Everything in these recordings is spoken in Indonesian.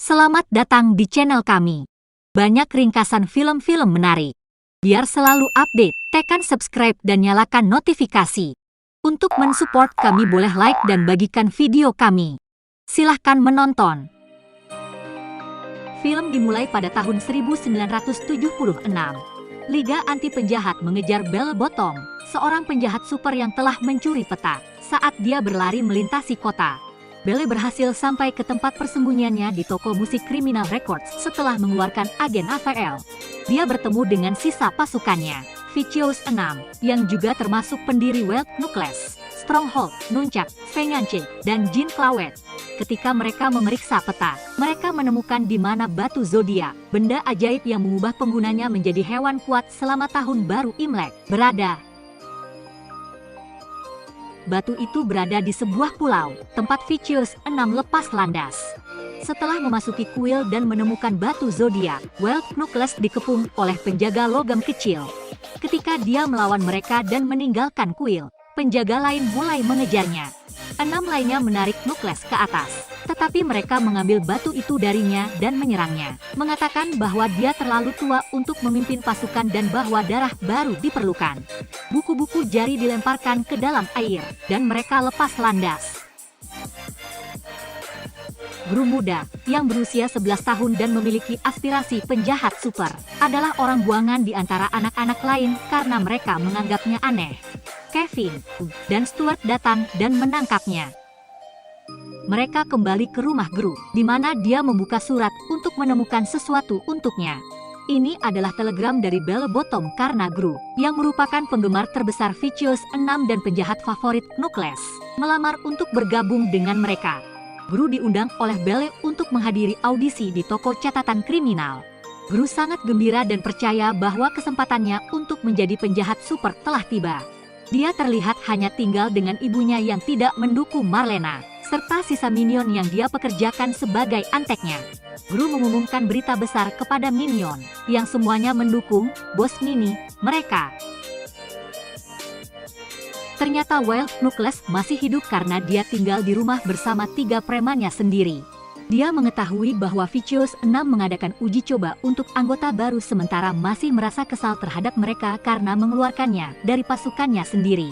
Selamat datang di channel kami. Banyak ringkasan film-film menarik. Biar selalu update, tekan subscribe dan nyalakan notifikasi. Untuk mensupport kami boleh like dan bagikan video kami. Silahkan menonton. Film dimulai pada tahun 1976. Liga anti penjahat mengejar Bell Bottom, seorang penjahat super yang telah mencuri peta. Saat dia berlari melintasi kota, Belle berhasil sampai ke tempat persembunyiannya di toko musik Criminal Records setelah mengeluarkan agen AVL. Dia bertemu dengan sisa pasukannya, Vicious 6, yang juga termasuk pendiri Wild Knuckles, Stronghold, Nunchak, Fengyance, dan Jean Clawet. Ketika mereka memeriksa peta, mereka menemukan di mana batu zodiak, benda ajaib yang mengubah penggunanya menjadi hewan kuat selama tahun baru Imlek, berada. Batu itu berada di sebuah pulau, tempat Vicious 6 lepas landas. Setelah memasuki kuil dan menemukan batu zodiak, Wild Knuckles dikepung oleh penjaga logam kecil. Ketika dia melawan mereka dan meninggalkan kuil, penjaga lain mulai mengejarnya. 6 lainnya menarik Knuckles ke atas, tetapi mereka mengambil batu itu darinya dan menyerangnya, mengatakan bahwa dia terlalu tua untuk memimpin pasukan dan bahwa darah baru diperlukan. Buku-buku jari dilemparkan ke dalam air, dan mereka lepas landas. Gru muda, yang berusia 11 tahun dan memiliki aspirasi penjahat super, adalah orang buangan di antara anak-anak lain karena mereka menganggapnya aneh. Kevin dan Stuart datang dan menangkapnya. Mereka kembali ke rumah Gru, di mana dia membuka surat untuk menemukan sesuatu untuknya. Ini adalah telegram dari Bell Bottom karena Gru, yang merupakan penggemar terbesar Vicious 6 dan penjahat favorit Knuckles, melamar untuk bergabung dengan mereka. Gru diundang oleh Belle untuk menghadiri audisi di toko catatan kriminal. Gru sangat gembira dan percaya bahwa kesempatannya untuk menjadi penjahat super telah tiba. Dia terlihat hanya tinggal dengan ibunya yang tidak mendukung Marlena, serta sisa minion yang dia pekerjakan sebagai anteknya. Gru mengumumkan berita besar kepada minion, yang semuanya mendukung bos mini mereka. Ternyata Wild Knuckles masih hidup karena dia tinggal di rumah bersama 3 premannya sendiri. Dia mengetahui bahwa Vicious 6 mengadakan uji coba untuk anggota baru sementara masih merasa kesal terhadap mereka karena mengeluarkannya dari pasukannya sendiri.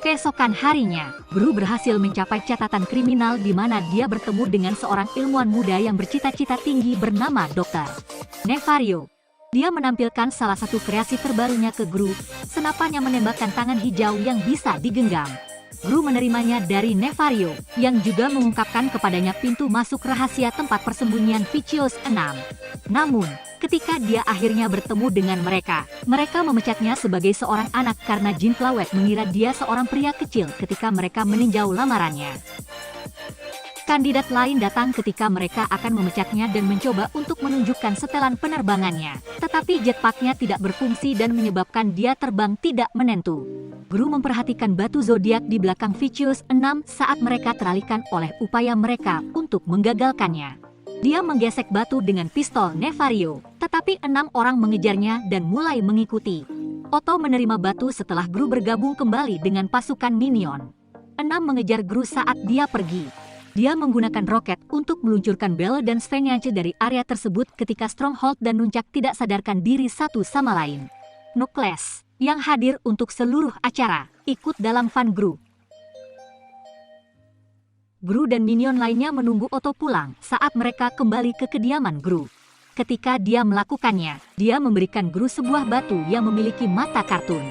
Keesokan harinya, Gru berhasil mencapai catatan kriminal di mana dia bertemu dengan seorang ilmuwan muda yang bercita-cita tinggi bernama Dr. Nefario. Dia menampilkan salah satu kreasi terbarunya ke Gru, senapan yang menembakkan tangan hijau yang bisa digenggam. Gru menerimanya dari Nefario, yang juga mengungkapkan kepadanya pintu masuk rahasia tempat persembunyian Vicious 6. Namun, ketika dia akhirnya bertemu dengan mereka memecatnya sebagai seorang anak karena Jean Clawet mengira dia seorang pria kecil ketika mereka meninjau lamarannya. Kandidat lain datang ketika mereka akan memecatnya dan mencoba untuk menunjukkan setelan penerbangannya, tetapi jetpacknya tidak berfungsi dan menyebabkan dia terbang tidak menentu. Gru memperhatikan batu zodiak di belakang Vicious 6 saat mereka teralihkan oleh upaya mereka untuk menggagalkannya. Dia menggesek batu dengan pistol Nefario, tetapi 6 orang mengejarnya dan mulai mengikuti. Otto menerima batu setelah Gru bergabung kembali dengan pasukan minion. 6 mengejar Gru saat dia pergi. Dia menggunakan roket untuk meluncurkan Belle dan Fengyance dari area tersebut ketika Stronghold dan Nunchak tidak sadarkan diri satu sama lain. Knuckles, yang hadir untuk seluruh acara, ikut dalam fun Gru. Gru dan minion lainnya menunggu Otto pulang saat mereka kembali ke kediaman Gru. Ketika dia melakukannya, dia memberikan Gru sebuah batu yang memiliki mata kartun.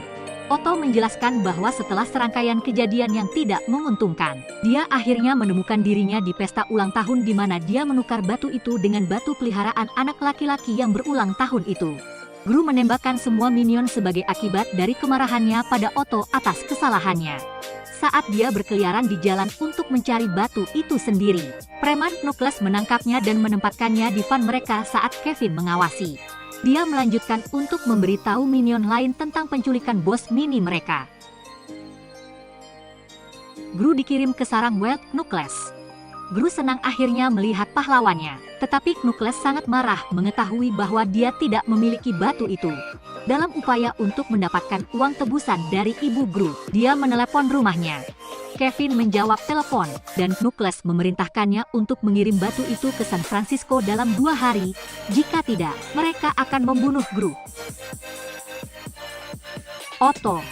Otto menjelaskan bahwa setelah serangkaian kejadian yang tidak menguntungkan, dia akhirnya menemukan dirinya di pesta ulang tahun di mana dia menukar batu itu dengan batu peliharaan anak laki-laki yang berulang tahun itu. Gru menembakkan semua minion sebagai akibat dari kemarahannya pada Otto atas kesalahannya. Saat dia berkeliaran di jalan untuk mencari batu itu sendiri, preman Knuckles menangkapnya dan menempatkannya di van mereka saat Kevin mengawasi. Dia melanjutkan untuk memberitahu minion lain tentang penculikan bos mini mereka. Gru dikirim ke sarang Wild Knuckles. Gru senang akhirnya melihat pahlawannya, tetapi Knuckles sangat marah mengetahui bahwa dia tidak memiliki batu itu. Dalam upaya untuk mendapatkan uang tebusan dari ibu Gru, dia menelepon rumahnya. Kevin menjawab telepon, dan Knuckles memerintahkannya untuk mengirim batu itu ke San Francisco dalam 2 hari. Jika tidak, mereka akan membunuh Gru. Otto,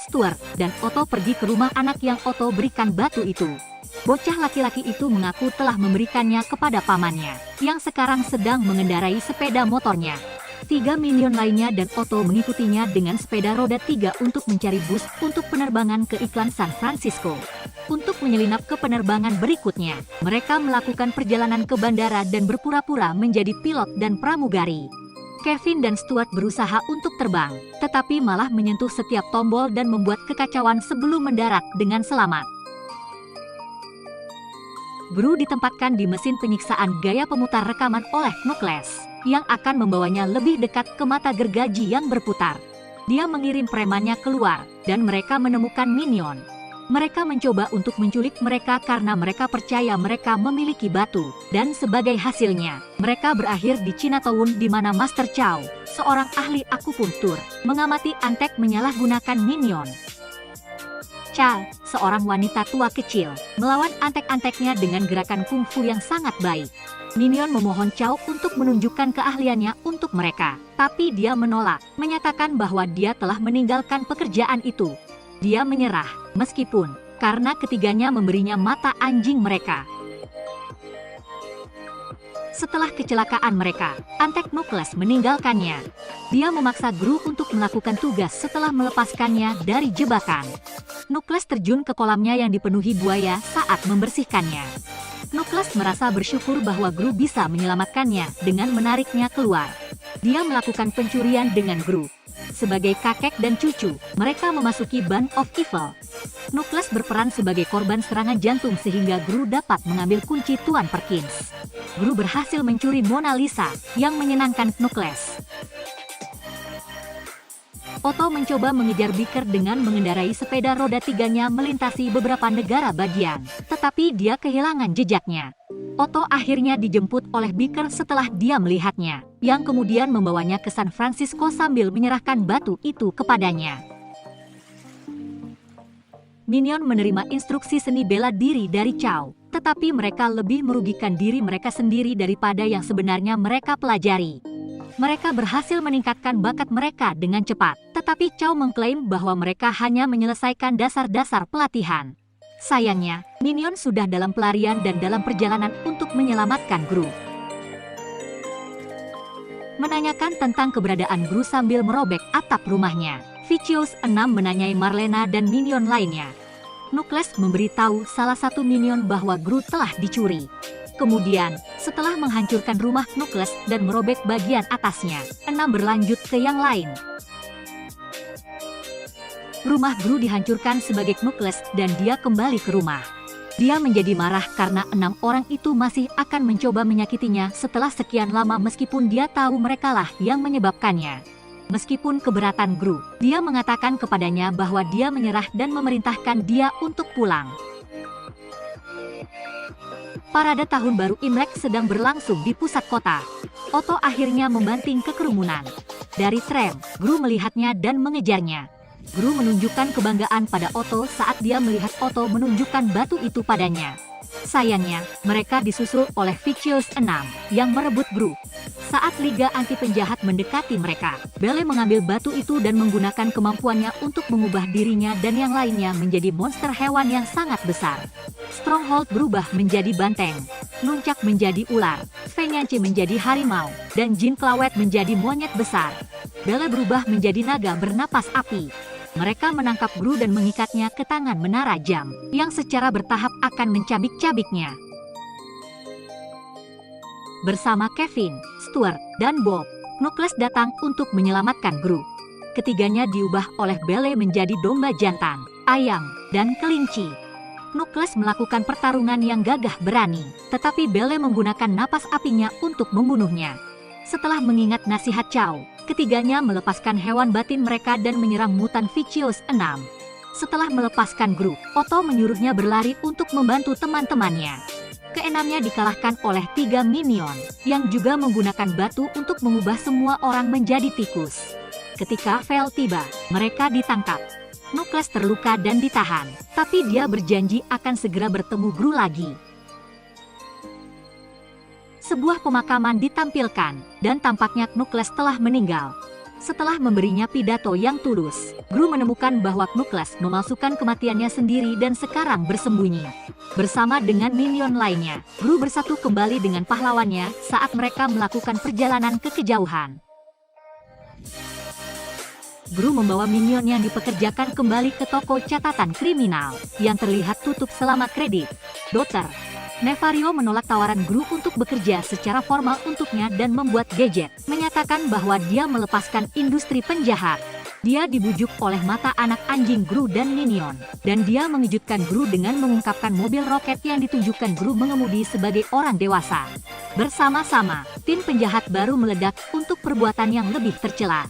Stuart, dan Otto pergi ke rumah anak yang Otto berikan batu itu. Bocah laki-laki itu mengaku telah memberikannya kepada pamannya, yang sekarang sedang mengendarai sepeda motornya. 3 minion lainnya dan Otto mengikutinya dengan sepeda roda 3 untuk mencari bus untuk penerbangan ke iklan San Francisco. Untuk menyelinap ke penerbangan berikutnya, mereka melakukan perjalanan ke bandara dan berpura-pura menjadi pilot dan pramugari. Kevin dan Stuart berusaha untuk terbang, tetapi malah menyentuh setiap tombol dan membuat kekacauan sebelum mendarat dengan selamat. Gru ditempatkan di mesin penyiksaan gaya pemutar rekaman oleh Knuckles, yang akan membawanya lebih dekat ke mata gergaji yang berputar. Dia mengirim premannya keluar, dan mereka menemukan minion. Mereka mencoba untuk menculik mereka karena mereka percaya mereka memiliki batu, dan sebagai hasilnya, mereka berakhir di Chinatown di mana Master Chow, seorang ahli akupunktur, mengamati Antek menyalahgunakan minion. Chow, seorang wanita tua kecil, melawan antek-anteknya dengan gerakan kungfu yang sangat baik. Minion memohon Chow untuk menunjukkan keahliannya untuk mereka, tapi dia menolak, menyatakan bahwa dia telah meninggalkan pekerjaan itu. Dia menyerah, meskipun, karena ketiganya memberinya mata anjing mereka. Setelah kecelakaan mereka, Antek Knuckles meninggalkannya. Dia memaksa Gru untuk melakukan tugas setelah melepaskannya dari jebakan. Knuckles terjun ke kolamnya yang dipenuhi buaya saat membersihkannya. Knuckles merasa bersyukur bahwa Gru bisa menyelamatkannya dengan menariknya keluar. Dia melakukan pencurian dengan Gru. Sebagai kakek dan cucu, mereka memasuki Band of Evil. Knuckles berperan sebagai korban serangan jantung sehingga Gru dapat mengambil kunci Tuan Perkins. Gru berhasil mencuri Mona Lisa, yang menyenangkan Knuckles. Otto mencoba mengejar Beaker dengan mengendarai sepeda roda 3-nya melintasi beberapa negara bagian, tetapi dia kehilangan jejaknya. Otto akhirnya dijemput oleh Beaker setelah dia melihatnya, yang kemudian membawanya ke San Francisco sambil menyerahkan batu itu kepadanya. Minion menerima instruksi seni bela diri dari Chow, tetapi mereka lebih merugikan diri mereka sendiri daripada yang sebenarnya mereka pelajari. Mereka berhasil meningkatkan bakat mereka dengan cepat, tetapi Chow mengklaim bahwa mereka hanya menyelesaikan dasar-dasar pelatihan. Sayangnya, Minion sudah dalam pelarian dan dalam perjalanan untuk menyelamatkan Gru. Menanyakan tentang keberadaan Gru sambil merobek atap rumahnya, Vicious 6 menanyai Marlena dan Minion lainnya. Knuckles memberitahu salah satu Minion bahwa Gru telah dicuri. Kemudian, setelah menghancurkan rumah Knuckles dan merobek bagian atasnya, 6 berlanjut ke yang lain. Rumah Gru dihancurkan sebagai Knuckles dan dia kembali ke rumah. Dia menjadi marah karena 6 orang itu masih akan mencoba menyakitinya setelah sekian lama meskipun dia tahu merekalah yang menyebabkannya. Meskipun keberatan Gru, dia mengatakan kepadanya bahwa dia menyerah dan memerintahkan dia untuk pulang. Parade Tahun Baru Imlek sedang berlangsung di pusat kota. Otto akhirnya membanting ke kerumunan. Dari tram, Gru melihatnya dan mengejarnya. Gru menunjukkan kebanggaan pada Otto saat dia melihat Otto menunjukkan batu itu padanya. Sayangnya, mereka disusul oleh Vicious 6 yang merebut Gru. Saat Liga Anti Penjahat mendekati mereka, Belle mengambil batu itu dan menggunakan kemampuannya untuk mengubah dirinya dan yang lainnya menjadi monster hewan yang sangat besar. Stronghold berubah menjadi banteng, Nuncak menjadi ular, Fenyanche menjadi harimau, dan Jin Clawet menjadi monyet besar. Belle berubah menjadi naga bernapas api. Mereka menangkap Gru dan mengikatnya ke tangan menara jam, yang secara bertahap akan mencabik-cabiknya. Bersama Kevin, Stuart, dan Bob, Knuckles datang untuk menyelamatkan Gru. Ketiganya diubah oleh Belle menjadi domba jantan, ayam, dan kelinci. Knuckles melakukan pertarungan yang gagah berani, tetapi Belle menggunakan napas apinya untuk membunuhnya. Setelah mengingat nasihat Chow, ketiganya melepaskan hewan batin mereka dan menyerang mutan Vicious 6. Setelah melepaskan Gru, Otto menyuruhnya berlari untuk membantu teman-temannya. Keenamnya dikalahkan oleh 3 Minion, yang juga menggunakan batu untuk mengubah semua orang menjadi tikus. Ketika Vel tiba, mereka ditangkap. Knuckles terluka dan ditahan, tapi dia berjanji akan segera bertemu Gru lagi. Sebuah pemakaman ditampilkan, dan tampaknya Knuckles telah meninggal. Setelah memberinya pidato yang tulus, Gru menemukan bahwa Knuckles memalsukan kematiannya sendiri dan sekarang bersembunyi. Bersama dengan minion lainnya, Gru bersatu kembali dengan pahlawannya saat mereka melakukan perjalanan ke kejauhan. Gru membawa minion yang dipekerjakan kembali ke toko catatan kriminal, yang terlihat tutup selama kredit. Dr. Nefario menolak tawaran Gru untuk bekerja secara formal untuknya dan membuat gadget, menyatakan bahwa dia melepaskan industri penjahat. Dia dibujuk oleh mata anak anjing Gru dan minion, dan dia mengejutkan Gru dengan mengungkapkan mobil roket yang ditunjukkan Gru mengemudi sebagai orang dewasa. Bersama-sama, tim penjahat baru meledak untuk perbuatan yang lebih tercela.